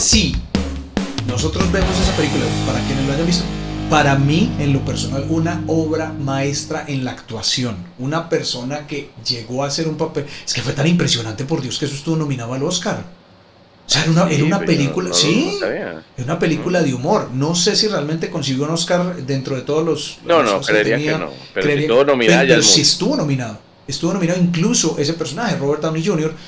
Sí, nosotros vemos esa película, para quienes lo hayan visto, para mí, en lo personal, una obra maestra en la actuación. Una persona que llegó a hacer un papel. Es que fue tan impresionante, por Dios, que eso estuvo nominado al Oscar. O sea, Ah, era sí, una pues yo película. no Sí, sabía. era una película Mm. de humor. No sé si realmente consiguió un Oscar dentro de todos No, los no, Oscars que creería que tenía. no. Pero si Creería, todo nominada ya pero es sí mucho. estuvo nominado. Estuvo nominado incluso ese personaje, Robert Downey Jr. Uf,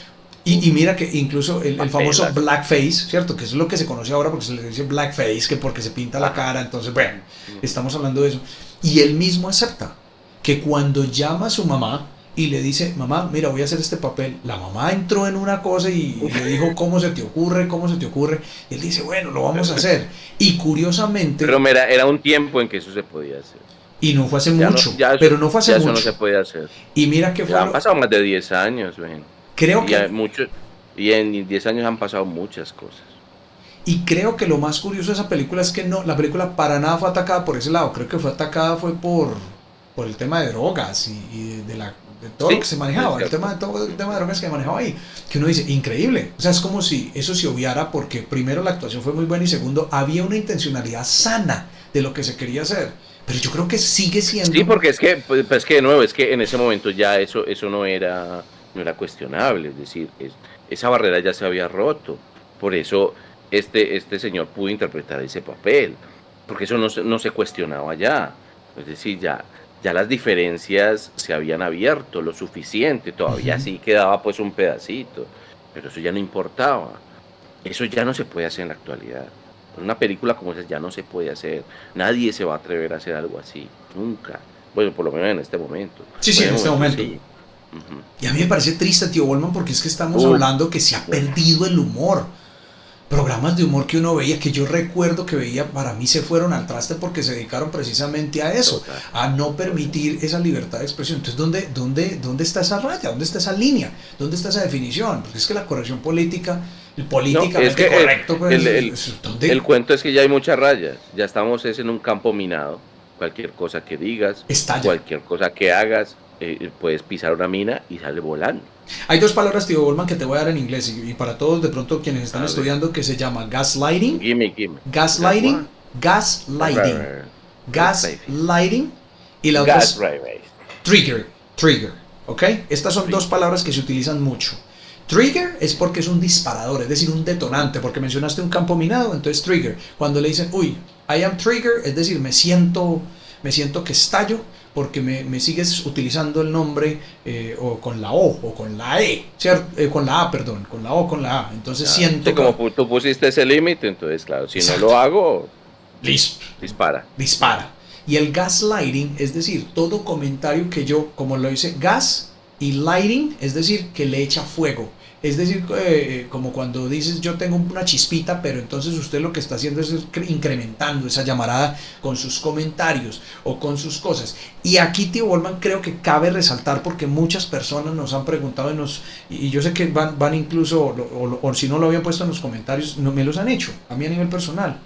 Y mira que incluso el famoso papelazo. blackface, ¿cierto? Que es lo que se conoce ahora porque se le dice blackface, que porque se pinta la Ajá. cara, entonces, bueno, Ujú. estamos hablando de eso. Y él mismo acepta que cuando llama a su mamá y le dice, mamá, mira, voy a hacer este papel, la mamá entró en una cosa y le dijo, ¿cómo se te ocurre? ¿Cómo se te ocurre? Y él dice, bueno, lo vamos a hacer. Y Pero curiosamente, mira, era un tiempo en que eso se podía hacer. y no fue hace Ya no, mucho, pero no fue hace ya eso no se mucho. puede hacer. Y mira que Ya fue han lo... pasado más de 10 años, ven. Creo Y que hay muchos, y en 10 años han pasado muchas cosas. Y creo que lo más curioso de esa película es que no, la película para nada fue atacada por ese lado. Creo que fue atacada fue por el tema de drogas y de todo lo que Sí, se es manejaba, cierto. todo el tema de drogas que se manejaba ahí. Que uno dice, increíble. O sea, es como si eso se obviara porque primero la actuación fue muy buena y segundo, había una intencionalidad sana de lo que se quería hacer. Pero yo creo que sigue Sí, siendo... porque es que, pues que de nuevo, es que en ese momento ya eso no era cuestionable, es decir, esa barrera ya se había roto. Por eso este señor pudo interpretar ese papel, porque eso no se cuestionaba ya. Es decir, ya las diferencias se habían abierto lo suficiente, todavía Ujú. sí quedaba pues un pedacito, pero eso ya no importaba. Eso ya no se puede hacer en la actualidad. Una película como esa ya no se puede hacer. Nadie se va a atrever a hacer algo así. Nunca. Bueno, por lo menos en este momento. Sí, sí, Bueno, en en el este momento momento. sí. Ujú. Y a mí me parece triste, tío Bolman, porque es que estamos Uf, hablando que se ha bueno, perdido el humor. Programas de humor que uno veía, que yo recuerdo que veía, para mí se fueron al traste porque se dedicaron precisamente a eso, total, a no total. permitir esa libertad de expresión. Entonces, ¿dónde está esa raya? ¿Dónde está esa línea? ¿Dónde está esa definición? Porque es que la corrección política, el No, es políticamente que correcto, pues, el ¿dónde cuento es que ya hay muchas rayas. Ya estamos es en un campo minado. Cualquier cosa que digas, estalla? cualquier cosa que hagas, puedes pisar una mina y sale volando. Hay dos palabras, tío Bolman, que te voy a dar en inglés y para todos de pronto quienes están A ver, estudiando, que se llama gaslighting, gimme. Gas gaslighting, what? Gas right, gaslighting, right. Gas baby. gaslighting, y la otra Gas es right, right. trigger, trigger, ¿ok? Estas son dos Trigger. palabras que se utilizan mucho. Trigger es porque es un disparador, es decir, un detonante, porque mencionaste un campo minado, entonces trigger. Cuando le dicen, uy, I am trigger, es decir, me siento que estallo porque me sigues utilizando el nombre o con la O o con la E, ¿cierto? Con la A, perdón, con la O, con la A. Entonces Claro. Sí, siento que... como tú pusiste ese límite, entonces, claro, si no Exacto. lo hago, Listo. dispara. Dispara. Y el gaslighting, es decir, todo comentario que yo, como lo dice, gas y lighting, es decir, que le echa fuego. Es decir, como cuando dices yo tengo una chispita, pero entonces usted lo que está haciendo es incrementando esa llamarada con sus comentarios o con sus cosas. Y aquí, tío Bolman, creo que cabe resaltar porque muchas personas nos han preguntado y yo sé que van incluso, o si no lo habían puesto en los comentarios, no me los han hecho, a mí a nivel personal.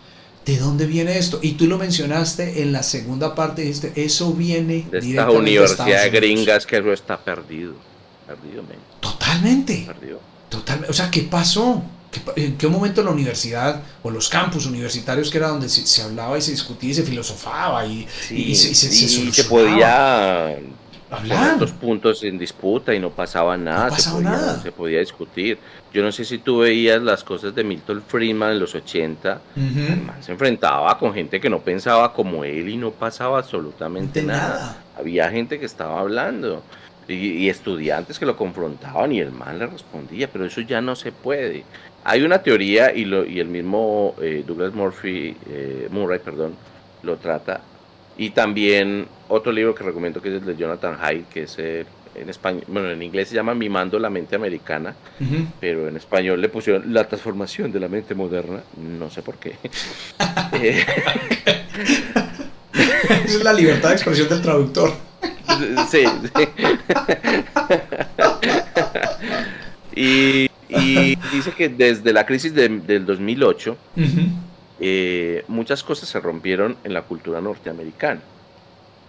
¿De dónde viene esto? Y tú lo mencionaste en la segunda parte, dijiste, eso viene De estas directamente de Estados universidades Unidos. gringas que eso está perdido. Perdido, men. Totalmente, Perdido. totalmente. O sea, ¿qué pasó? ¿En qué momento la universidad o los campus universitarios, que era donde se hablaba y se discutía y se filosofaba Sí, se y se solucionaba? podía poner Hablar, dos puntos en disputa y no pasaba no nada, pasaba nada. se podía discutir. Yo no sé si tú veías las cosas de Milton Friedman en los 80, el Ujú. man se enfrentaba con gente que no pensaba como él y no pasaba absolutamente De nada. nada. Había gente que estaba hablando y estudiantes que lo confrontaban y el man le respondía, pero eso ya no se puede. Hay una teoría y el mismo Douglas Murray, perdón, lo trata. Y también otro libro que recomiendo que es el de Jonathan Haidt, que es en español, bueno, en inglés se llama Mimando la mente americana, Ujú. pero en español le pusieron La transformación de la mente moderna, no sé por qué. Eh, Esa es la libertad de expresión del traductor. sí. Y dice que desde la crisis del 2008, Ujú. muchas cosas se rompieron en la cultura norteamericana.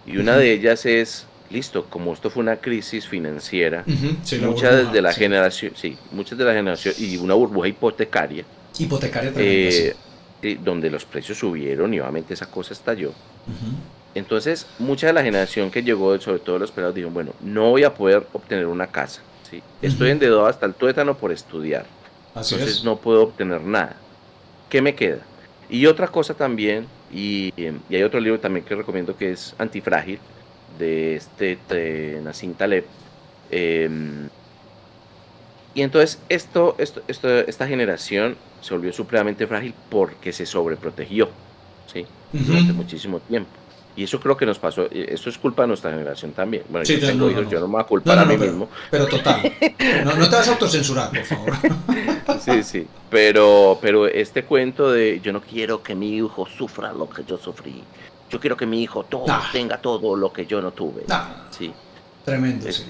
Y una Ujú. de ellas es, listo, como esto fue una crisis financiera, Ujú. Sí, la muchas burbuja, de la sí. generación, sí, muchas de la generación, y una burbuja hipotecaria, Hipotecaria tremenda, sí. Donde los precios subieron y obviamente esa cosa estalló. Ujú, Entonces, mucha de la generación que llegó, sobre todo los pelados, dijeron, bueno, no voy a poder obtener una casa, ¿sí? Estoy ujú. endeudado hasta el tuétano por estudiar, Así entonces es. no puedo obtener nada. ¿Qué me queda? Y otra cosa también, y hay otro libro también que recomiendo que es Antifrágil, de Nassim Taleb. em, y entonces esta generación se volvió supremamente frágil porque se sobreprotegió, ¿sí? Ujú. Durante muchísimo tiempo. Y eso creo que nos pasó, esto es culpa de nuestra generación también. Bueno, Sí, yo no tengo no, no, hijos, yo no. no me voy a No, culpar no, a no, mí mismo. pero total. No, no te vas a autocensurar, por favor. Sí, sí, pero este cuento de yo no quiero que mi hijo sufra lo que yo sufrí, yo quiero que mi hijo Nah, tenga todo lo que yo no tuve, nah, no, no. sí, Tremendo, sí.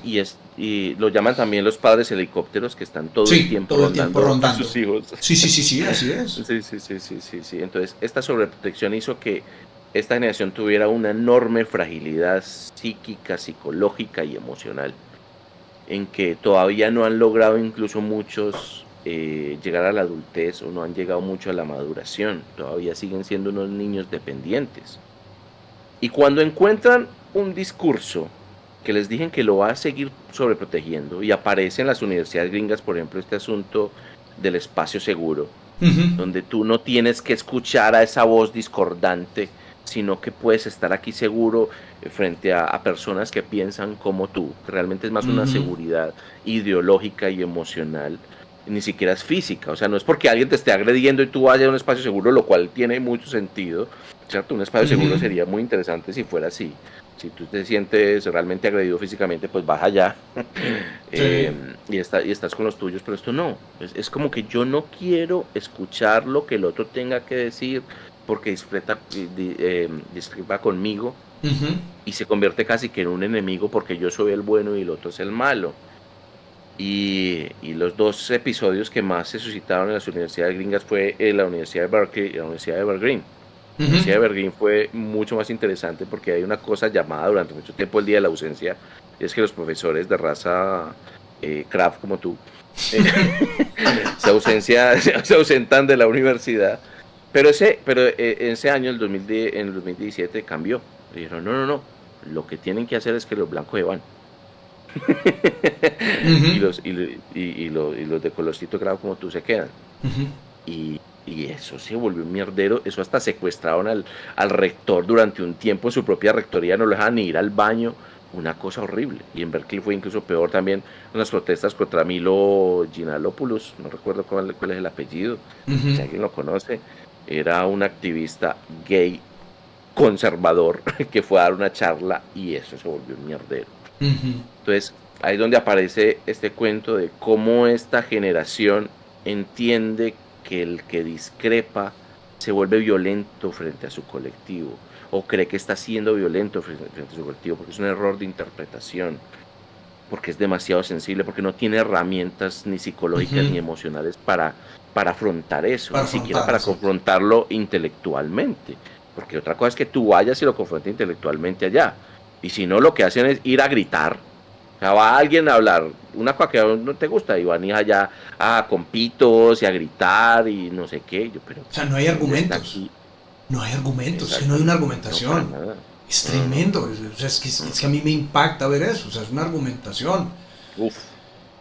y lo llaman también los padres helicópteros que están todo el Sí, tiempo todo el tiempo rondando a rondando. sus hijos. Sí, sí, sí, sí, así es. Sí, sí, sí, sí, sí, sí. Entonces, esta sobreprotección hizo que esta generación tuviera una enorme fragilidad psíquica, psicológica y emocional, en que todavía no han logrado incluso muchos llegar a la adultez o no han llegado mucho a la maduración, todavía siguen siendo unos niños dependientes. Y cuando encuentran un discurso que les dicen que lo va a seguir sobreprotegiendo y aparece en las universidades gringas, por ejemplo, este asunto del espacio seguro, Ujú, donde tú no tienes que escuchar a esa voz discordante, sino que puedes estar aquí seguro frente a personas que piensan como tú, que realmente es más una ujú, seguridad ideológica y emocional, ni siquiera es física, o sea, no es porque alguien te esté agrediendo y tú vayas a un espacio seguro, lo cual tiene mucho sentido, ¿cierto? Un espacio seguro ujú. sería muy interesante si fuera así. Si tú te sientes realmente agredido físicamente, pues vas allá Sí. y estás con los tuyos, pero esto no. Es como que yo no quiero escuchar lo que el otro tenga que decir porque discrepa conmigo Ujú. y se convierte casi que en un enemigo porque yo soy el bueno y el otro es el malo. Y los dos episodios que más se suscitaron en las universidades gringas fue en la Universidad de Berkeley y la Universidad de Evergreen. La Ujú. Universidad de Evergreen fue mucho más interesante porque hay una cosa llamada durante mucho tiempo el Día de la Ausencia, y es que los profesores de raza craft como tú eh, se ausentan de la universidad. Pero ese año, en el 2017, cambió. Dijeron, no, no, no, lo que tienen que hacer es que los blancos se van. Ujú. Y los de colorcito grado como tú se quedan. Ujú. Y eso se volvió un mierdero. Eso hasta secuestraron al rector durante un tiempo en su propia rectoría. No lo dejaban ni ir al baño. Una cosa horrible. Y en Berkeley fue incluso peor también. Unas protestas contra Milo Yiannopoulos. No recuerdo cuál es el apellido. Ujú. Si alguien lo conoce. Era un activista gay conservador que fue a dar una charla y eso se volvió un mierdero. Ujú. Entonces, ahí es donde aparece este cuento de cómo esta generación entiende que el que discrepa se vuelve violento frente a su colectivo o cree que está siendo violento frente a su colectivo porque es un error de interpretación, porque es demasiado sensible, porque no tiene herramientas ni psicológicas Ujú. ni emocionales para afrontar eso, Para ni siquiera afrontar, para exacto. confrontarlo intelectualmente. Porque otra cosa es que tú vayas y lo confrontes intelectualmente allá. Y si no, lo que hacen es ir a gritar. O sea, va alguien a hablar una cosa que no te gusta y van a ir allá con pitos y a gritar y no sé qué. Yo, pero O sea, no hay ¿dónde está argumentos. aquí? No hay argumentos, es que no hay una Exactamente. No, para argumentación. nada. Es No, no, no. tremendo. O sea, es que a mí me impacta ver eso. O sea, es una argumentación. Uf,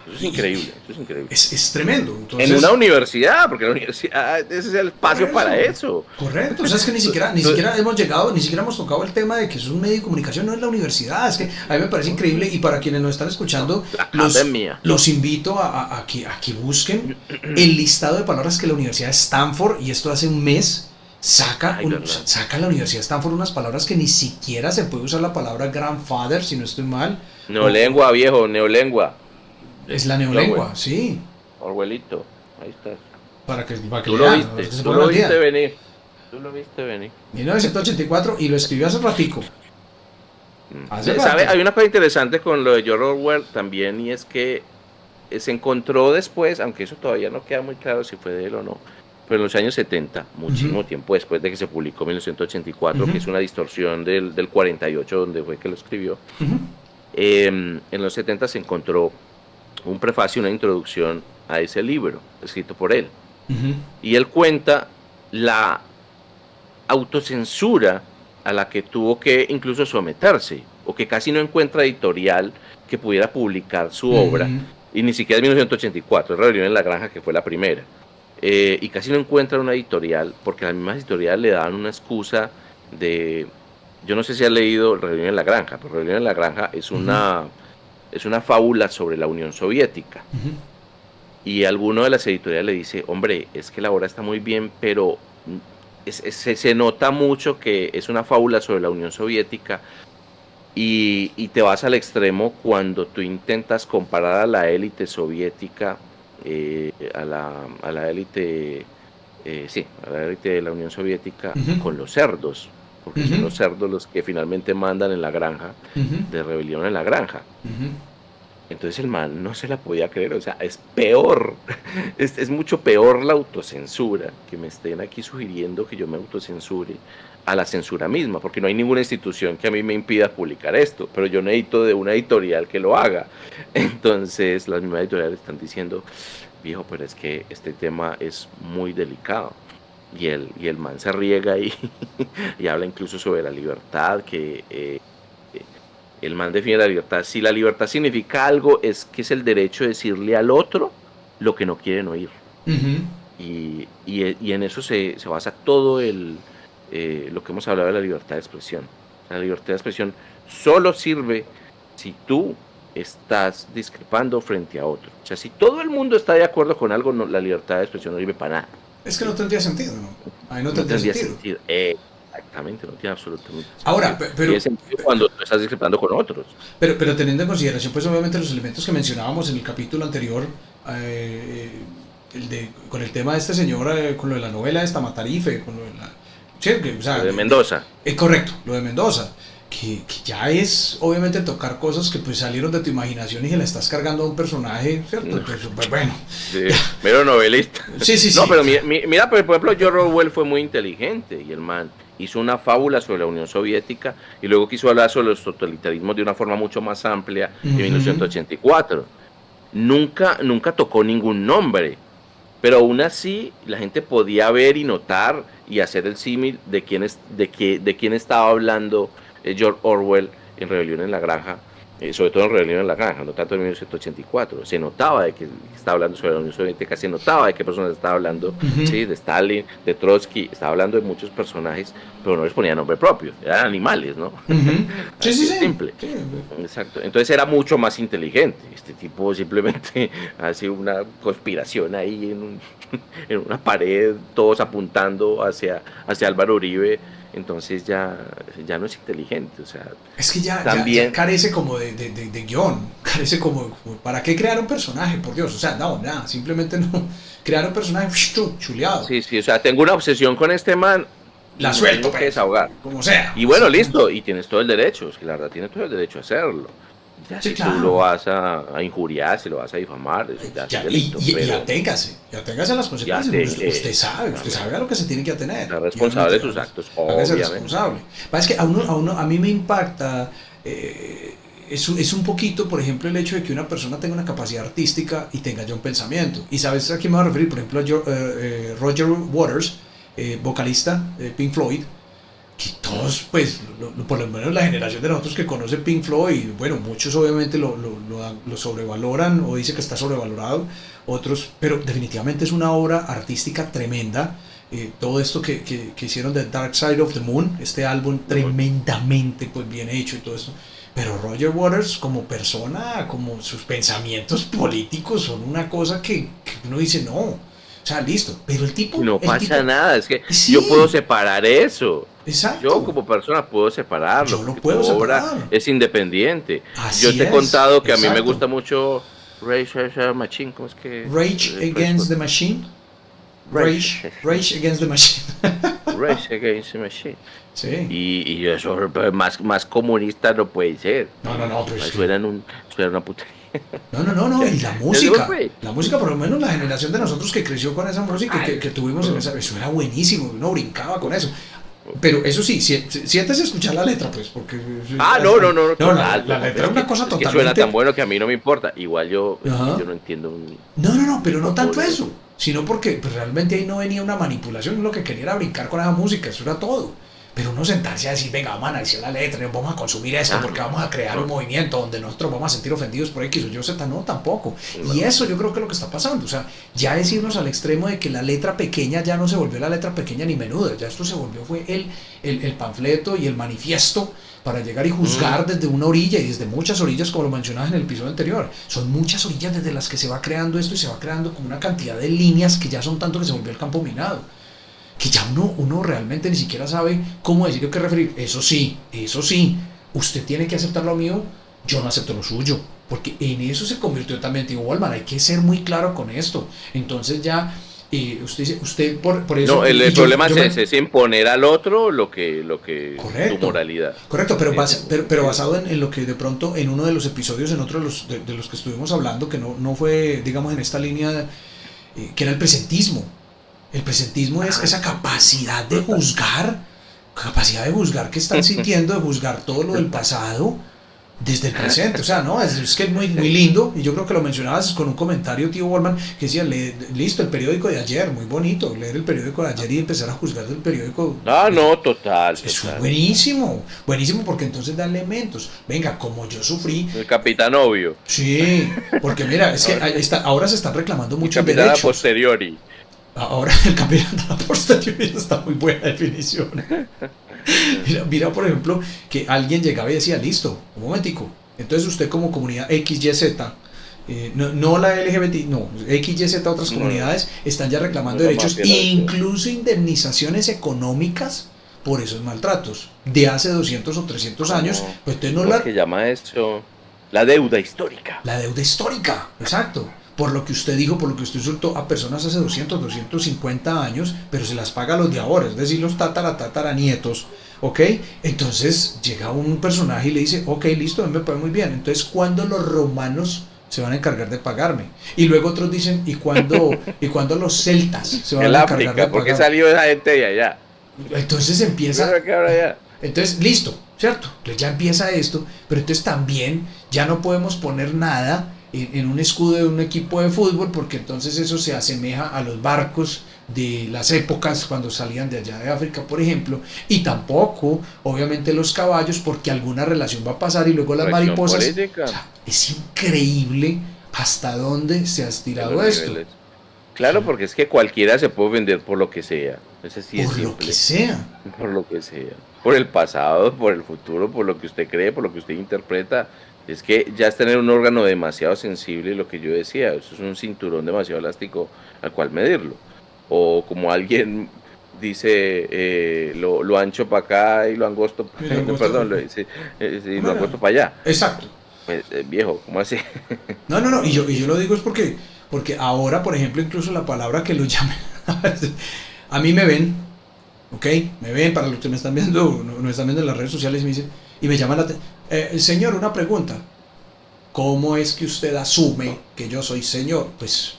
eso es Y increíble, eso es increíble. es tremendo. En una Entonces, universidad, porque la universidad ese es el por espacio para eso. eso. Correcto. O sea, es que ni siquiera, ni siquiera hemos llegado, ni siquiera hemos tocado el tema de que eso es un medio de comunicación, no es la universidad. Es que a mí me parece increíble y para quienes nos están escuchando, La los, academia. los invito a que busquen el listado de palabras que la Universidad de Stanford, y esto hace un mes, Ay, verdad. saca la Universidad de Stanford unas palabras que ni siquiera se puede usar la palabra grandfather, si no estoy mal, o Neolengua, viejo, neolengua. es la De Orwell, neolengua, sí, Orwellito. Ahí estás. para que lean, los que se Tú pongan lo al viste día. venir. Tú lo viste venir. 1984 y lo escribió hace ratico, hace ¿Sabe? rato. Hay una cosa interesante con lo de George Orwell también y es que se encontró después, aunque eso todavía no queda muy claro si fue de él o no, pero en los años 70, Ujú, muchísimo tiempo después de que se publicó en 1984, ujú, que es una distorsión del 48, donde fue que lo escribió, ujú, en los 70 se encontró un prefacio, una introducción a ese libro, escrito por él. Ujú. Y él cuenta la autocensura a la que tuvo que incluso someterse, o que casi no encuentra editorial que pudiera publicar su obra, Ujú. y ni siquiera en 1984, es Rebelión en la Granja, que fue la primera. Y casi no encuentra una editorial, porque las mismas editoriales le daban una excusa de... Yo no sé si has leído Rebelión en la Granja, pero Rebelión en la Granja Ujú. es una fábula sobre la Unión Soviética. Ujú. Y alguno de las editoriales le dice, hombre, es que la obra está muy bien, pero se nota mucho que es una fábula sobre la Unión Soviética, y te vas al extremo cuando tú intentas comparar a la élite soviética, a la élite, sí, a la élite de la Unión Soviética Ujú. con los cerdos, porque son Ujú. los cerdos los que finalmente mandan en la granja, Ujú. de Rebelión en la Granja. Ujú. Entonces el man no se la podía creer, o sea, es peor, es mucho peor la autocensura, que me estén aquí sugiriendo que yo me autocensure, a la censura misma, porque no hay ninguna institución que a mí me impida publicar esto, pero yo necesito de una editorial que lo haga. Entonces las mismas editoriales están diciendo, viejo, pero es que este tema es muy delicado. Y el man se riega y, y habla incluso sobre la libertad, que el man define la libertad. Si la libertad significa algo, es que es el derecho de decirle al otro lo que no quieren oír. Ujú. Y en eso se basa todo lo que hemos hablado de la libertad de expresión. La libertad de expresión solo sirve si tú estás discrepando frente a otro. O sea, si todo el mundo está de acuerdo con algo, no, la libertad de expresión no sirve para nada. Es que no tendría sentido, ¿no? Ahí no No tendría tendría sentido. sentido. Exactamente, no tiene absolutamente Ahora, sentido. Tiene sentido cuando tú estás discrepando con otros. pero teniendo en consideración, pues obviamente los elementos que mencionábamos en el capítulo anterior, eh, con el tema de este señor, con lo de la novela de esta Matarife, con lo de la... Sí, o sea, Lo de Mendoza. correcto, lo de Mendoza, que ya es obviamente tocar cosas que pues salieron de tu imaginación y se la estás cargando a un personaje, ¿cierto? Pues bueno. Sí, mero novelista. Sí, sí, No, sí. pero mira, por ejemplo, George Orwell fue muy inteligente, y el man hizo una fábula sobre la Unión Soviética, y luego quiso hablar sobre los totalitarismos de una forma mucho más amplia en Ujú. 1984. Nunca tocó ningún nombre, pero aún así la gente podía ver y notar y hacer el símil de quién estaba hablando George Orwell en Rebelión en la Granja, sobre todo en Rebelión en la Granja, no tanto en 1984. Se notaba de que estaba hablando sobre la Unión Soviética, se notaba de qué personas estaba hablando, Ujú. ¿sí? De Stalin, de Trotsky, estaba hablando de muchos personajes, pero no les ponía nombre propio, eran animales, ¿no? Ujú. Sí, sí, Así de sí. simple. Sí. Exacto. Entonces era mucho más inteligente. Este tipo simplemente hace una conspiración ahí en una pared, todos apuntando hacia Álvaro Uribe. Entonces ya no es inteligente. O sea, Es que ya también. carece como de guión, carece como, ¿para qué crear un personaje? Por Dios, o sea, no, nada, simplemente no. Crear un personaje chuleado. Sí, sí, o sea, tengo una obsesión con este man La y me suelto, tengo que pues, desahogar. como sea. Y bueno, listo, y tienes todo el derecho, es que la verdad tienes todo el derecho a hacerlo. Ya Sí, si tú lo claro. vas a injuriar, si lo vas a difamar, eso ya es un Ya, delito, y pero aténgase a las ya consecuencias. Usted exactamente. sabe a lo que se tiene que atener. Sea Y responsable obviamente de sus actos, hágase obviamente. responsable. Es que a mí me impacta, es un poquito, por ejemplo, el hecho de que una persona tenga una capacidad artística y tenga ya un pensamiento. Y sabes a quién me voy a referir, por ejemplo, a Roger Waters, vocalista de Pink Floyd, que todos, pues, por lo menos la generación de nosotros que conoce Pink Floyd, bueno, muchos obviamente lo sobrevaloran o dicen que está sobrevalorado, otros, pero definitivamente es una obra artística tremenda. Todo esto que hicieron de Dark Side of the Moon, este álbum tremendamente pues bien hecho y todo esto. Pero Roger Waters como persona, como sus pensamientos políticos son una cosa que uno dice, no, o sea, listo, pero Y no el pasa tipo, nada, es que yo puedo sí, separar eso. Yo exacto. como persona puedo separarlo, Yo lo porque tu puedo obra separar. es independiente. Yo Así te he es, contado que a mí me exacto. gusta mucho Rage Against the Machine, ¿cómo es que? Rage Against the Machine. Rage, Rage Against the Machine. Rage Against the Machine. Sí. Y eso pues, más comunista no puede ser. No, pero es que... Suena una putería. No, y Es Rage. la música, por lo menos la generación de nosotros que creció con esa música Ay, que tuvimos en no. esa, eso era buenísimo, uno brincaba con eso. Pero eso sí, siéntese a escuchar la letra, pues, porque... No, No, total, la total, letra es una cosa es que suena tan totalmente... bueno que a mí no me importa. Igual es que Ajá. yo no entiendo No, pero no por tanto qué. eso. sino porque pues, realmente ahí no venía una manipulación, lo que quería era brincar con esa música, eso era todo. Pero uno sentarse a decir, venga, vamos a analizar la letra, vamos a consumir esto porque vamos a crear un movimiento donde nosotros vamos a sentir ofendidos por X o Y, Z, no, tampoco. Y eso yo creo que es lo que está pasando. O sea, ya es irnos al extremo de que la letra pequeña ya no se volvió la letra pequeña ni menuda, ya esto se volvió fue el panfleto y el manifiesto para llegar y juzgar desde una orilla y desde muchas orillas, como lo mencionabas en el episodio anterior. Son muchas orillas desde las que se va creando esto y se va creando como una cantidad de líneas que ya son tanto que se volvió el campo minado. Que ya uno realmente ni siquiera sabe cómo decir o qué referir. Eso sí, usted tiene que aceptar lo mío, yo no acepto lo suyo. Porque en eso se convirtió también, tío Walman, hay que ser muy claro con esto. Entonces ya, usted dice, usted por eso... No, el problema es imponer al otro lo que correcto, tu moralidad. Correcto, pero basado en lo que de pronto en uno de los episodios, en otro de los que estuvimos hablando, que no fue, digamos, en esta línea, que era el presentismo. El presentismo es esa capacidad de juzgar que están sintiendo, de juzgar todo lo del pasado desde el presente. O sea, no, es que es muy, muy lindo, y yo creo que lo mencionabas con un comentario, tío Wallman, que decía, listo, el periódico de ayer, muy bonito, leer el periódico de ayer y empezar a juzgar del periódico. Ah, no, total. Es buenísimo, buenísimo, porque entonces da elementos. Venga, como yo sufrí. El capitán obvio. Sí, porque mira, es que ahora se están reclamando muchos derechos. El capitán a posteriori. Ahora el capitán de la posteriori está muy buena definición. Mira, por ejemplo, que alguien llegaba y decía, listo, un momentico. Entonces usted como comunidad XYZ, no la LGBT, no, XYZ, otras comunidades están ya reclamando derechos, incluso indemnizaciones económicas por esos maltratos de hace 200 o 300 años. Pues usted no la... que llama eso la deuda histórica. La deuda histórica, exacto. Por lo que usted dijo, por lo que usted insultó a personas hace 200, 250 años, pero se las paga a los de ahora, es decir, los tataranietos, ¿ok? Entonces llega un personaje y le dice, ok, listo, me parece muy bien. Entonces, ¿cuándo los romanos se van a encargar de pagarme? Y luego otros dicen, ¿y cuándo los celtas se van a encargar de pagarme? ¿Por qué salió esa gente de allá? Entonces empieza... Entonces, listo, ¿cierto? Entonces ya empieza esto, pero entonces también ya no podemos poner nada en un escudo de un equipo de fútbol, porque entonces eso se asemeja a los barcos de las épocas cuando salían de allá de África, por ejemplo, y tampoco, obviamente, los caballos, porque alguna relación va a pasar, y luego las mariposas. O sea, es increíble hasta dónde se ha estirado esto. Claro, porque es que cualquiera se puede vender por lo que sea. Ese sí por lo que sea. Por lo que sea. Por el pasado, por el futuro, por lo que usted cree, por lo que usted interpreta. Es que ya es tener un órgano demasiado sensible, lo que yo decía, eso es un cinturón demasiado elástico al cual medirlo. O como alguien dice, lo ancho para acá y lo angosto para allá. Perdón, lo angosto para allá. Exacto. Pues, viejo, ¿cómo así? No, y yo lo digo es porque ahora, por ejemplo, incluso la palabra que lo llamen, a mí me ven, ¿ok? Me ven, para los que me están viendo, no están viendo en las redes sociales, y me dicen, y me llaman la atención. Señor, una pregunta. ¿Cómo es que usted asume que yo soy señor? Pues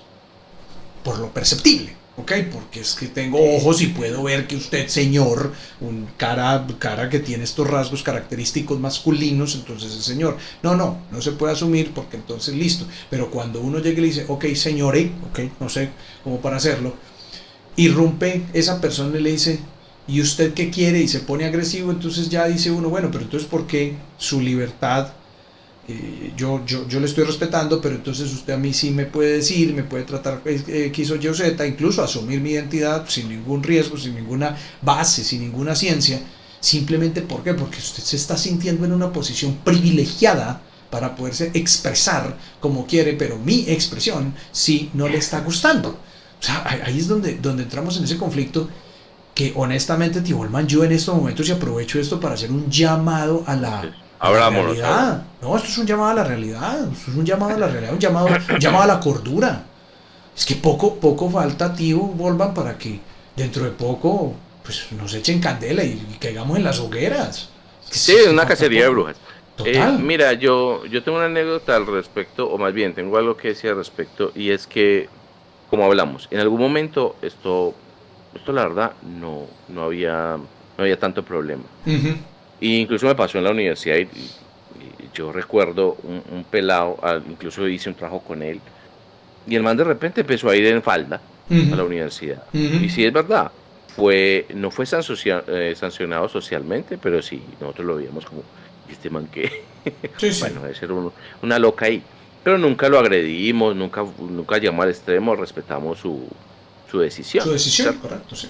por lo perceptible, ¿ok? Porque es que tengo ojos y puedo ver que usted, señor, un cara que tiene estos rasgos característicos masculinos, entonces es señor. No se puede asumir, porque entonces listo. Pero cuando uno llega y le dice, ok, señore, ok, no sé cómo para hacerlo, irrumpe esa persona y le dice, ¿y usted qué quiere? Y se pone agresivo, entonces ya dice uno, bueno, pero entonces ¿por qué su libertad? Yo le estoy respetando, pero entonces usted a mí sí me puede decir, me puede tratar X o Y o Z, incluso asumir mi identidad sin ningún riesgo, sin ninguna base, sin ninguna ciencia, simplemente ¿por qué? Porque usted se está sintiendo en una posición privilegiada para poderse expresar como quiere, pero mi expresión sí no le está gustando. O sea, ahí es donde entramos en ese conflicto que honestamente, tío Olman, yo en estos momentos, y aprovecho esto para hacer un llamado a la realidad. No, esto es un llamado a la realidad, un llamado a la cordura. Es que poco falta, tío Volvan, para que dentro de poco pues nos echen candela y caigamos en las hogueras. Sí, es una cacería de brujas. Total. Mira, yo tengo una anécdota al respecto, o más bien tengo algo que decir al respecto, y es que, como hablamos, en algún momento esto la verdad no había tanto problema. Y incluso me pasó en la universidad y yo recuerdo un pelado, incluso hice un trabajo con él, y el man de repente empezó a ir en falda, a la universidad. Y sí es verdad, no fue sancionado socialmente, pero sí, nosotros lo veíamos como, "¿Y este man qué?". Sí, sí. Bueno, debe ser una loca ahí. Pero nunca lo agredimos, nunca llegamos al extremo, respetamos su decisión, Su decisión, ¿cierto? correcto, sí.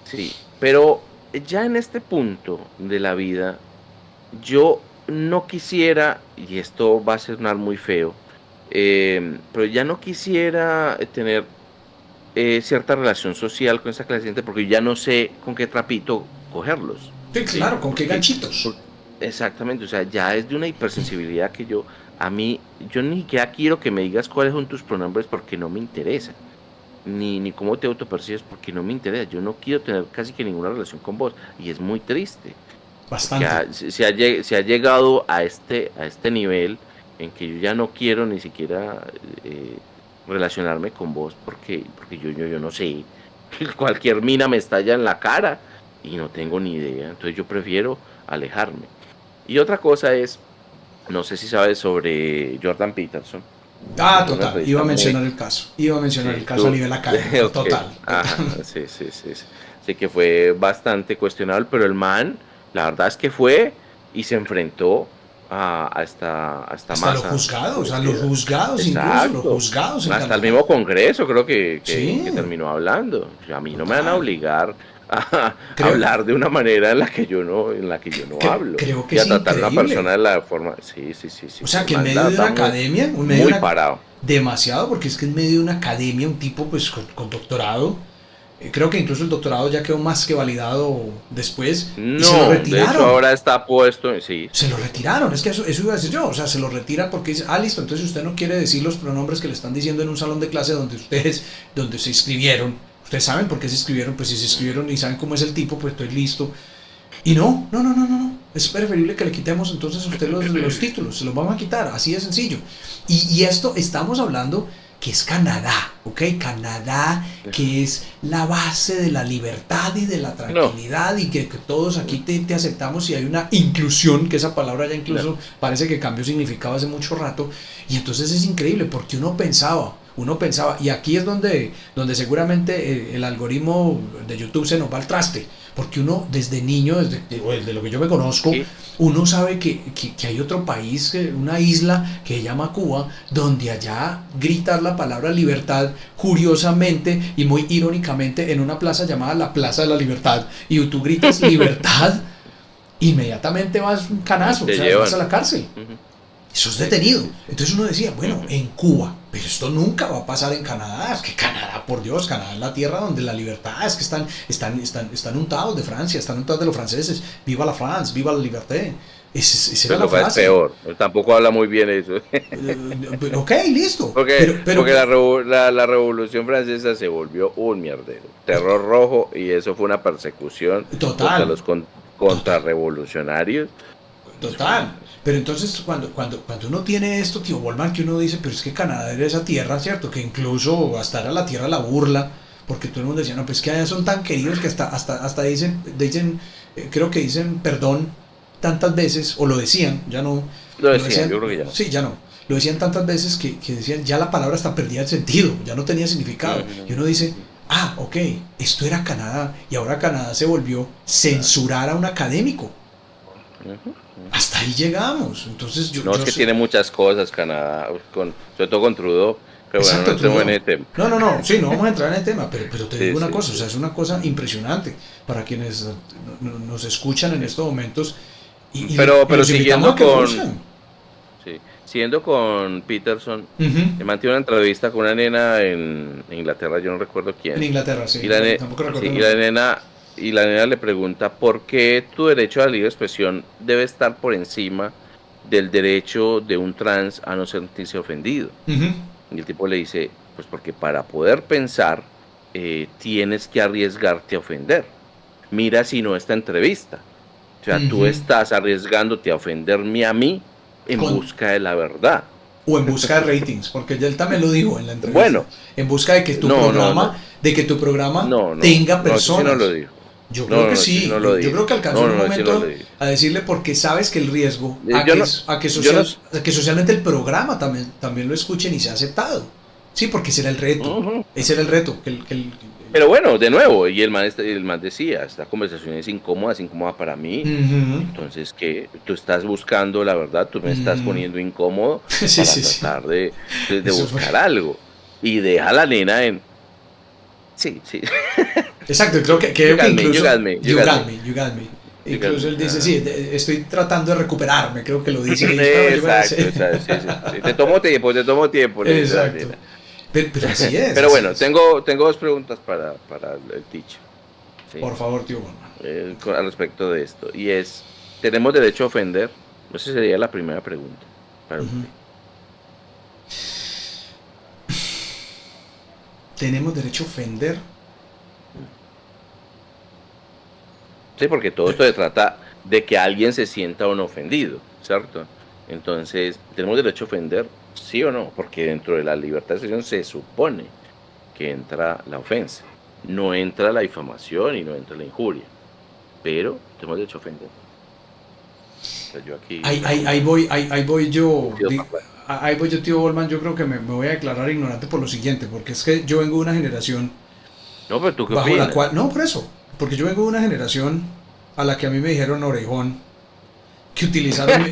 Sí, pero ya en este punto de la vida, yo no quisiera, y esto va a sonar muy feo, pero ya no quisiera tener cierta relación social con esa clase de gente porque ya no sé con qué trapito cogerlos, Sí, ¿sí? claro, ¿con qué ganchitos? Exactamente, o sea, ya es de una hipersensibilidad que yo ni siquiera quiero que me digas cuáles son tus pronombres porque no me interesa, ni cómo te autopercibes porque no me interesa, yo no quiero tener casi que ninguna relación con vos, y es muy triste, porque Bastante. se ha llegado a este nivel en que yo ya no quiero ni siquiera relacionarme con vos porque yo no sé, cualquier mina me estalla en la cara y no tengo ni idea, entonces yo prefiero alejarme. Y otra cosa es, no sé si sabes sobre Jordan Peterson, que Ah, tuvo una total, iba entrevista a muy... mencionar el caso. Iba a mencionar el Sí, caso a tú... nivel académico. ok, Total, ajá, total. sí, sí, sí, sí. Sí que fue bastante cuestionable, pero el man, la verdad es que fue y se enfrentó a esta Hasta los masa juzgados, a los enfurecida. juzgados incluso, los Exacto. juzgados en Hasta el Canadá. mismo Congreso creo que Sí, terminó hablando. O sea, a mí no me van a total. obligar a Creo, hablar de una manera en la que yo no hablo. creo que Y es a tratar a una persona increíble. de la forma. Sí, sí, sí, sí, O sí. sea, El que en man, la medio de verdad, una academia, en medio de muy una... parado. Demasiado, porque es que en medio de una academia, un tipo pues con doctorado, creo que incluso el doctorado ya quedó más que validado después, y se lo No, de hecho retiraron. ahora está puesto, sí, Se sí, lo sí. retiraron, es que eso iba a decir yo, o sea, se lo retiran porque dice, ah, listo, entonces usted no quiere decir los pronombres que le están diciendo en un salón de clase donde se inscribieron, ustedes saben por qué se inscribieron, pues si se inscribieron y saben cómo es el tipo, pues estoy listo. Y no, es preferible que le quitemos entonces a usted los títulos, se los vamos a quitar, así de sencillo. Y esto estamos hablando que es Canadá, ¿ok? Canadá, que es la base de la libertad y de la No, tranquilidad y que todos aquí te aceptamos y hay una inclusión, que esa palabra ya no, incluso parece que cambió significado hace mucho rato. Y entonces es increíble porque uno pensaba, y aquí es donde seguramente el algoritmo de YouTube se nos va al traste, porque uno desde niño, desde lo que yo me conozco, aquí, uno sabe que hay otro país, una isla que se llama Cuba, donde allá gritar la palabra libertad, curiosamente y muy irónicamente, en una plaza llamada la Plaza de la Libertad, y tú gritas libertad, inmediatamente vas un canazo, o te sea, vas a llevan. la cárcel. Ujú. Eso es Sí, detenido. sí, sí. Entonces uno decía, bueno, Ujú. en Cuba, pero esto nunca va a pasar en Canadá. Es que Canadá, por Dios, Canadá es la tierra donde la libertad, es que están untados de Francia, están untados de los franceses. Viva la France, viva la liberté. Esa era Pues la lo que es frase. peor, él tampoco habla muy bien eso. Ok, listo. Porque la Revolución Francesa se volvió un mierdero. Terror rojo, y eso fue una persecución contra total, los total. contrarrevolucionarios. Total. Pero entonces cuando uno tiene esto, tío Volman, que uno dice, pero es que Canadá era esa tierra, ¿cierto? Que incluso hasta era la tierra de la burla, porque todo el mundo decía, no, pues que allá son tan queridos que hasta dicen, creo que dicen perdón tantas veces, o lo decían, ya no, Lo lo decían, yo decían, creo que ya no. sí, ya no, lo decían tantas veces que decían, ya la palabra hasta perdía el sentido, ya no tenía significado. Y uno dice, Ujú. ah, ok, esto era Canadá, y ahora Canadá se volvió Claro. censurar a un académico. Ujú, ujú. Hasta ahí llegamos. Entonces No, es yo que sé. tiene muchas cosas Canadá, sobre todo con Trudeau, pero bueno, no Exacto, entremos en Trudeau. ese tema. No, sí, no vamos a entrar en el tema, pero te Sí, digo una sí, cosa, o sí. sea, es una cosa impresionante para quienes nos escuchan en Sí. estos momentos y Pero los invitamos a que lo busquen. sí, siguiendo con Peterson, Ujú. mantiene una entrevista con una nena en Inglaterra, yo no recuerdo En quién, Inglaterra, y sí, tampoco sí, recuerdo el nombre. y la nena le pregunta por qué tu derecho a la libre expresión debe estar por encima del derecho de un trans a no sentirse ofendido. Ujú. Y el tipo le dice, pues porque para poder pensar tienes que arriesgarte a ofender. Mira si no esta entrevista. O sea, tú Ujú. estás arriesgándote a ofenderme a mí en Con, busca de la verdad. o en busca de ratings, porque él también lo dijo en la entrevista, Bueno, en busca de que tu no, no, no, programa, de que tu programa no, no, tenga no, eso sí no lo personas. dijo. Yo creo No, no, que no, eso sí sí, no lo yo dijo. creo que alcanzó No, en no, un no, eso sí no lo momento dijo. a decirle porque sabes que el riesgo Yo no, a yo no, que socialmente el programa también lo escuchen y sea aceptado. Sí, porque ese era el reto. Ujú. Ese era el reto. Pero bueno, de nuevo, y el man decía, esta conversación es incómoda para mí. Ujú, Entonces, que tú estás buscando la verdad, tú me estás mm. poniendo incómodo Sí, para sí, sí. tratar de Eso fue. buscar algo. Y deja a la nena en, sí, sí, Exacto, you creo que got me, you got incluso, me, you you got got me, me, you got me. you got Incluso me. él dice, Ajá. sí, estoy tratando de recuperarme, creo que lo dice ahí, espérame, yo me Exacto, sé. sí, sí, sí. Te tomo tiempo, le dice la Exacto. nena. Pero así es, Pero así bueno, es. tengo dos preguntas para el teacher, ¿sí? Por favor, tío Juan. Al respecto de esto. Y es, ¿tenemos derecho a ofender? Esa sería la primera pregunta para Ujú. usted. ¿Tenemos derecho a ofender? Sí, porque todo esto se trata de que alguien se sienta o no ofendido, ¿cierto? Entonces, ¿tenemos derecho a ofender? Sí o no, porque dentro de la libertad de expresión se supone que entra la ofensa, no entra la difamación y no entra la injuria, pero tenemos derecho a ofender. O sea, yo aquí pregunto, Ahí voy yo, sentido parlante. ahí voy yo, tío Bolman, yo creo que me voy a declarar ignorante por lo siguiente, porque es que yo vengo de una generación No, pero ¿tú qué bajo la opinas? cual, no, por eso, porque yo vengo de una generación a la que a mí me dijeron orejón, que utilizaron,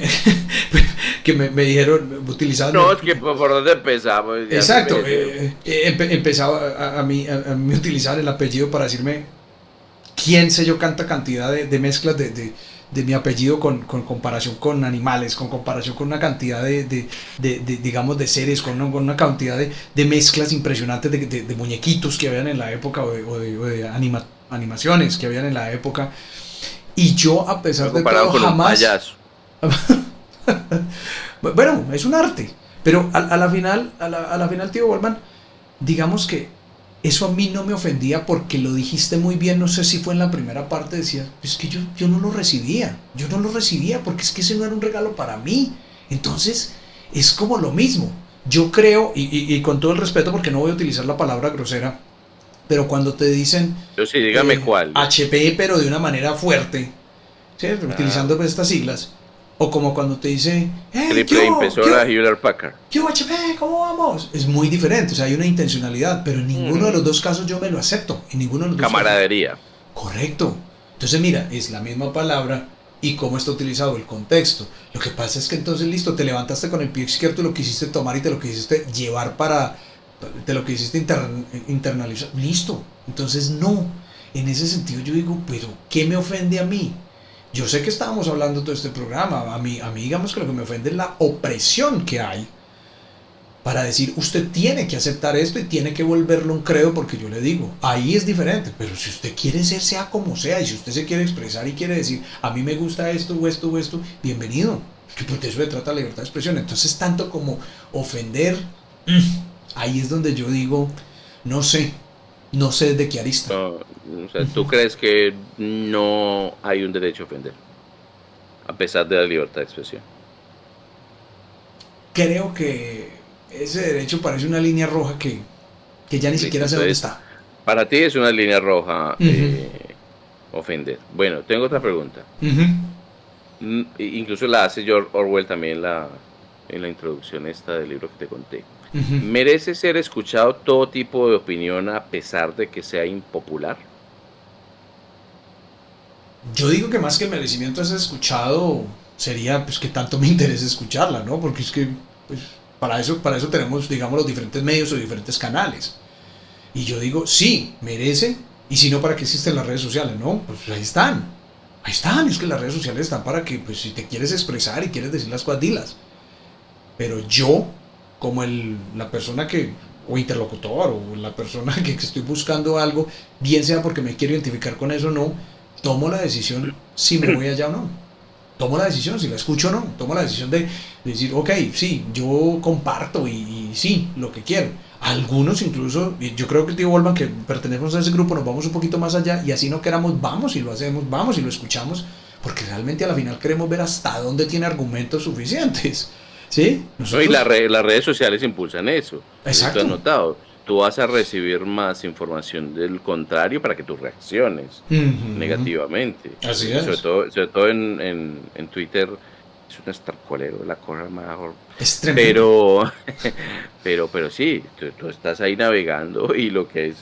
que me dijeron, utilizaban, No, es que por dónde empezamos, ya se exacto, me... empezaba a mí utilizar el apellido para decirme quién sé yo canta cantidad de mezclas de mi apellido con comparación con animales, con comparación con una cantidad digamos, de seres, con una cantidad de mezclas impresionantes de muñequitos que habían en la época o de animaciones que habían en la época. Y yo, a Me pesar de compararon todo, con un jamás... payaso. Bueno, es un arte, pero a la final, tío Goldman, digamos que eso a mí no me ofendía porque lo dijiste muy bien, no sé si fue en la primera parte, decía, es que yo no lo recibía, yo no lo recibía porque es que ese no era un regalo para mí. Entonces, es como lo mismo. Yo creo, y con todo el respeto porque no voy a utilizar la palabra grosera, pero cuando te dicen Yo sí, dígame cuál. HP pero de una manera fuerte, ¿sí? Ah, Utilizando pues, estas siglas, o como cuando te dice, hey, triple impresora Hewlett Packard. ¿qué HP? ¿Cómo vamos? Es muy diferente, o sea, hay una intencionalidad, pero en ninguno de los Ujú. dos casos yo me lo acepto, en ninguno de los dos casos. Camaradería. Correcto. Entonces, mira, es la misma palabra y cómo está utilizado el contexto. Lo que pasa es que entonces, listo, te levantaste con el pie izquierdo y lo quisiste tomar y te lo quisiste llevar te lo quisiste internalizar. Listo. Entonces, no. En ese sentido yo digo, pero ¿qué me ofende a mí? Yo sé que estábamos hablando todo este programa. A mí digamos que lo que me ofende es la opresión que hay para decir, usted tiene que aceptar esto y tiene que volverlo un credo, porque yo le digo, ahí es diferente, pero si usted quiere ser, sea como sea, y si usted se quiere expresar y quiere decir, a mí me gusta esto o esto o esto, bienvenido, porque eso se trata de libertad de expresión. Entonces, tanto como ofender, ahí es donde yo digo, no sé, no sé de qué arista. No, o sea, ¿tú crees que no hay un derecho a ofender? A pesar de la libertad de expresión. Creo que ese derecho parece una línea roja que ya ni Listo. siquiera sé dónde Entonces, está. para ti es una línea roja Uh -huh, ofender. Bueno, tengo otra pregunta. uh -huh, Incluso la hace George Orwell también en la introducción esta del libro que te conté. uh -huh. ¿Merece ser escuchado todo tipo de opinión a pesar de que sea impopular? Yo digo que más que el merecimiento es escuchado, sería pues que tanto me interesa escucharla, ¿no? Porque es que pues, para eso tenemos, digamos, los diferentes medios o diferentes canales. Y yo digo, sí, merece, y si no, ¿para qué existen las redes sociales? No, pues ahí están. Ahí están, es que las redes sociales están para que, pues si te quieres expresar y quieres decir las cosas, dilas. Pero yo, como la persona que, o interlocutor, o la persona que estoy buscando algo, bien sea porque me quiero identificar con eso o no, tomo la decisión si me voy allá o no. Tomo la decisión si la escucho o no. Tomo la decisión de decir, ok, sí, yo comparto y sí, lo que quiero. Algunos incluso, yo creo que el tío Volman, que pertenecemos a ese grupo, nos vamos un poquito más allá y así no queramos, vamos y lo hacemos, vamos y lo escuchamos, porque realmente a la final queremos ver hasta dónde tiene argumentos suficientes. ¿Sí? No, y Nosotros, las redes sociales impulsan eso. No sé si tú has exacto. notado. Tú vas a recibir más información del contrario para que tú reacciones Uh -huh. negativamente. Así Sobre es. todo, sobre todo en Twitter es un estercolero, la cosa mejor. Es tremendo. Pero sí, tú estás ahí navegando y lo que es,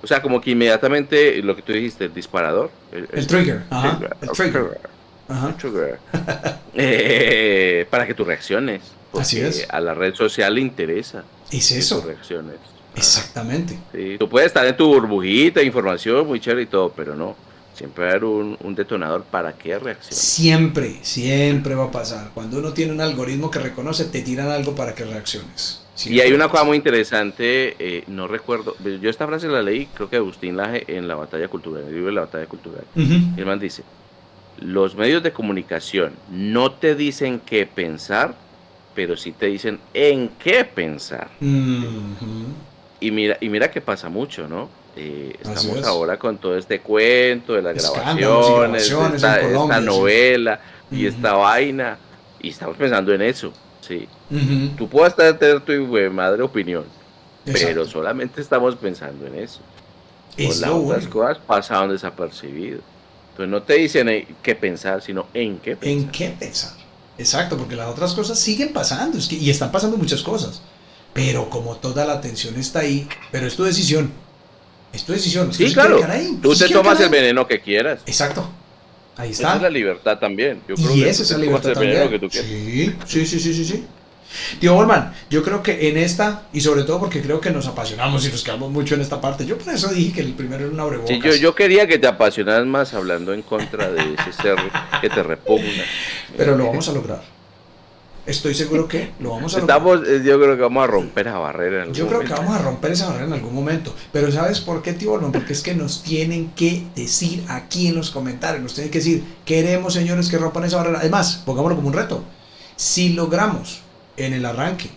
o sea, como que inmediatamente lo que tú dijiste, el disparador, El trigger, ajá, el trigger. el Ajá. trigger, para que tú reacciones, Así porque es. a la red social le interesa Es que tú eso. reacciones. Ajá. Exactamente. Sí, tú puedes estar en tu burbujita de información, muy chévere y todo, pero no, siempre va a haber un detonador para que reacciones. Siempre, siempre va a pasar. Cuando uno tiene un algoritmo que reconoce, te tiran algo para que reacciones. Y hay Siempre una cosa pasa. muy interesante, no recuerdo, yo esta frase la leí, creo que Agustín Laje en La Batalla Cultural, en el libro de La Batalla Cultural. Ujú. El man dice, los medios de comunicación no te dicen qué pensar, pero sí te dicen en qué pensar. Ujú. Y mira que pasa mucho, ¿no? Así Estamos es. ahora con todo este cuento de las Escándalos y grabaciones, grabaciones en esta Colombia, sí. novela y Ujú. esta vaina, y estamos pensando en eso, sí. Ujú. Tú puedes tener tu hijo de madre opinión, pero Exacto. solamente estamos pensando en eso. Pues Es las lo otras único. cosas pasaron desapercibidas. Entonces no te dicen qué pensar, sino en qué ¿En pensar. qué pensar? Exacto, porque las otras cosas siguen pasando, y están pasando muchas cosas. Pero como toda la atención está ahí, pero es tu decisión. Es tu decisión. Usted Sí, sí quiere claro, quedar ahí. tú Usted sí te quiere quedar tomas el ahí. veneno que quieras. Exacto. Ahí Esa es la está. libertad también. Yo creo Y que es tú te esa tomas libertad el veneno también. que tú quieras. Sí, sí, sí, sí, sí, sí. Tío Bolman, yo creo que en esta, y sobre todo porque creo que nos apasionamos y nos quedamos mucho en esta parte, yo por eso dije que el primero era un Sí, abrebocas, yo quería que te apasionaras más hablando en contra de ese ser que te repugna. pero lo vamos a lograr. Estoy seguro que lo vamos a lograr. Estamos, yo creo que vamos a romper esa barrera en Yo algún creo que momento. vamos a romper esa barrera en algún momento. Pero ¿sabes por qué, tío Bolman? Porque es que nos tienen que decir aquí en los comentarios, nos tienen que decir, queremos, señores, que rompan esa barrera. Además, pongámoslo como un reto. Si logramos en el arranque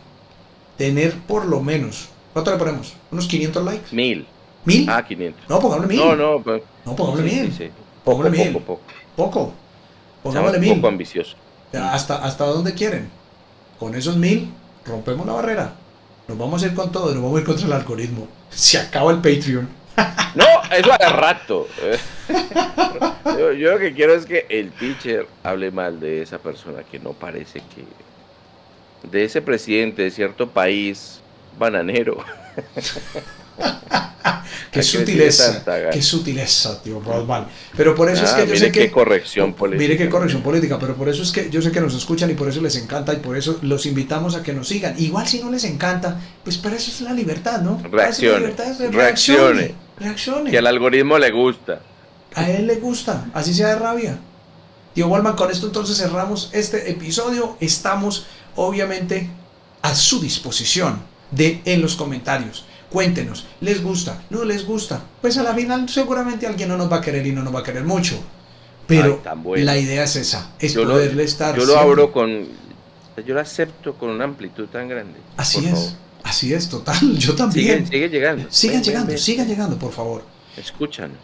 tener por lo menos, ¿cuánto le ponemos? ¿Unos 500 likes? 1000. ¿1000? Ah, 500. No, pongámosle No, 1000. no, pues, No, pongámosle sí, sí, 1000. sí. Pongámosle Poco, poco, 1000. poco. Poco. Seamos Pongámosle poco 1000. ambiciosos. ¿Hasta dónde quieren? Con esos 1000 rompemos la barrera. Nos vamos a ir con todo, nos vamos a ir contra el algoritmo. Se acaba el Patreon. No, eso hace rato. Yo lo que quiero es que el teacher hable mal de esa persona que no parece que... De ese presidente de cierto país bananero. Qué A que le tire sutileza, tanta qué gana. sutileza, tío Rodman. Pero por eso es que yo sé Mire qué que, corrección mire qué política. corrección política, pero por eso es que yo sé que nos escuchan y por eso les encanta y por eso los invitamos a que nos sigan. Igual si no les encanta, pues para eso es la libertad, ¿no? Para eso es la Reaccione. libertad, Reaccione. Que al reaccione. algoritmo le gusta. A él le gusta, así sea de rabia. Tío Walman, con esto entonces cerramos este episodio. Estamos obviamente a su disposición en los comentarios. Cuéntenos, ¿les gusta? ¿No les gusta? Pues a la final seguramente alguien no nos va a querer y no nos va a querer mucho. Ay, Pero tan bueno. la idea es esa, es Yo lo, poderle estar yo lo siempre. abro con... Yo lo acepto con una amplitud tan grande. Así Por favor. es, así es, total, yo también. Sigue llegando. Sigan Ven, llegando, ven. sigan llegando, por favor. Escúchanos.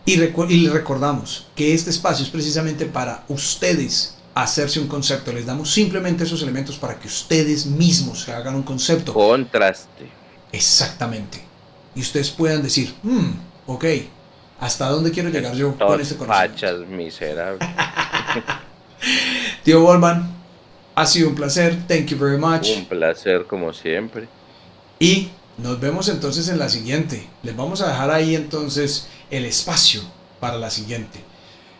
Y les recordamos que este espacio es precisamente para ustedes hacerse un concepto. Les damos simplemente esos elementos para que ustedes mismos se hagan un concepto. Contraste. Exactamente. Y ustedes puedan decir, ok, ¿hasta dónde quiero llegar yo con Todas este conocimiento? fachas miserables. Tío Bolman, ha sido un placer. Thank you very much. Un placer como siempre. Y nos vemos entonces en la siguiente. Les vamos a dejar ahí entonces el espacio para la siguiente.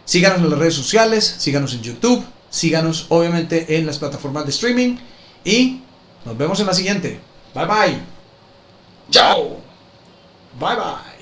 Síganos en las redes sociales, síganos en YouTube, síganos obviamente en las plataformas de streaming y nos vemos en la siguiente. Bye bye. Chao. Bye bye.